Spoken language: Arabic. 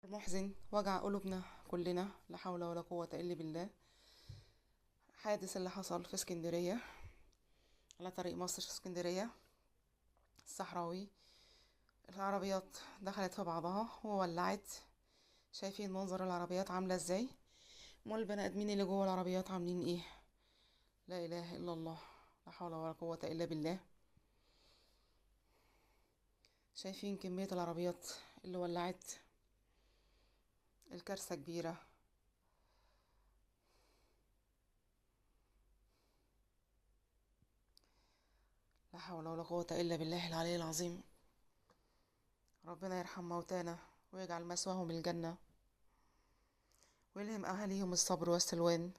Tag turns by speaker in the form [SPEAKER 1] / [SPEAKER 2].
[SPEAKER 1] محزن وجع قلوبنا كلنا، لا حول ولا قوة إلا بالله. حادث اللي حصل في اسكندرية، على طريق مصر اسكندرية الصحراوي. العربيات دخلت في بعضها وولعت. شايفين منظر العربيات عاملة ازاي؟ امال البني ادمين اللي جوه العربيات عاملين ايه؟ لا اله الا الله، لا حول ولا قوة الا بالله. شايفين كمية العربيات اللي ولعت؟ الكارثة كبيرة. لا حول ولا قوة الا بالله العلي العظيم. ربنا يرحم موتانا ويجعل مثواهم الجنة، ويلهم اهاليهم الصبر والسلوان.